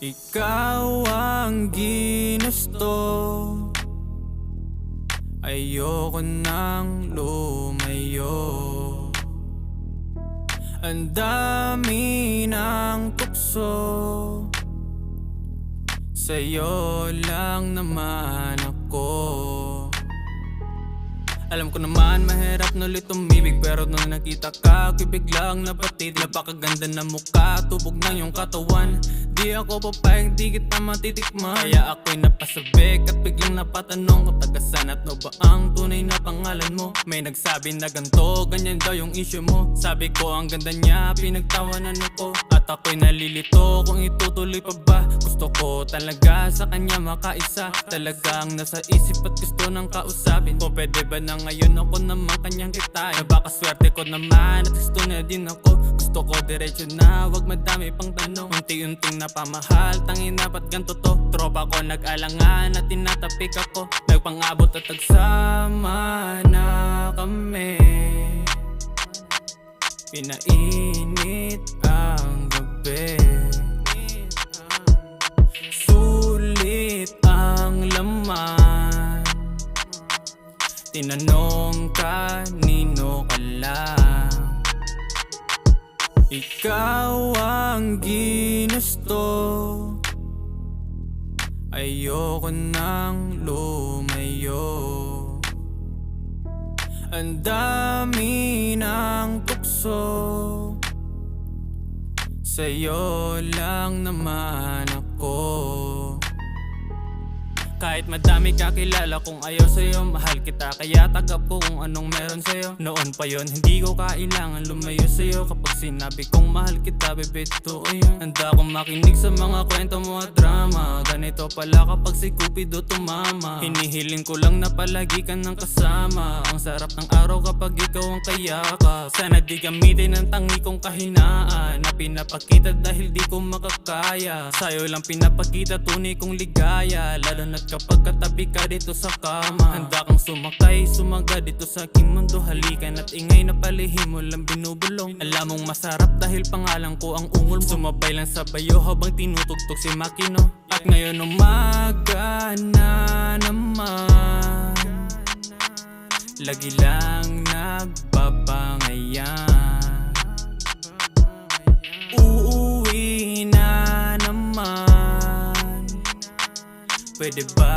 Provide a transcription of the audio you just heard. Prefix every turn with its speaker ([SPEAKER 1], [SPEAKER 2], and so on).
[SPEAKER 1] Ikaw ang ginusto, ayoko nang lumayo. Ang dami ng tukso, sa'yo lang naman ako. Alam ko naman mahirap na ulit umibig, pero nung nakita ka, ako'y biglang napatid. Napakaganda na mukha, tubog ng iyong katawan. Di ako papayag, di kita matitikman. Kaya ako'y napasabik at biglang napatanong kung taga saan at no ba ang tunay na pangalan mo. May nagsabi na ganto, ganyan daw yung issue mo. Sabi ko ang ganda niya, pinagtawanan ako. At ako'y nalilito kung itutuloy pa ba. Gusto ko talaga sa kanya makaisa. Talagang nasa isip at gusto nang kausapin. Kung pwede ba na ngayon ako naman kanyang kitain. Na baka swerte ko naman at gusto na din ako. Gusto ko diretso na, wag madami pang tanong. Unti-unting napamahal, tangin na ba't ganto to. Tropa ko nag-alangan at tinatapik ako. Nagpangabot at nagsama na kami. Pinainit ang gabi, sulit ang laman. Tinanong kanino ka lang. Ikaw ang ginusto, ayoko nang lumayo. Ang dami ng tukso, sa'yo lang naman ako. Kahit madami kakilala, kung ayaw sa'yo, mahal kita. Kaya tagap ko kung anong meron sa'yo. Noon pa yon, hindi ko kailangan lumayo sa'yo. Kapag sinabi kong mahal kita, bebe, totoo yun. Handa akong makinig sa mga kwento mo at drama. Ganito pala kapag si Cupido tumama. Hinihiling ko lang na palagi ka ng kasama. Ang sarap ng araw kapag ikaw ang kayakap. Sana di gamitin ang tangi kong kahinaan na pinapakita dahil di ko makakaya. Sa'yo lang pinapakita tunay kong ligaya, lalo na kapag katabi ka dito sa kama. Handa kang sumakay, sumaga dito sa aking mundo. Halikan at ingay na palihim mo lang binubulong. Alam mong masarap dahil pangalan ko ang ungol mo. Sumabay lang sa bayo habang tinutugtog si Makino. At ngayon umaga na naman, lagi lang nagbabangayan. Uuwi na naman, pwede ba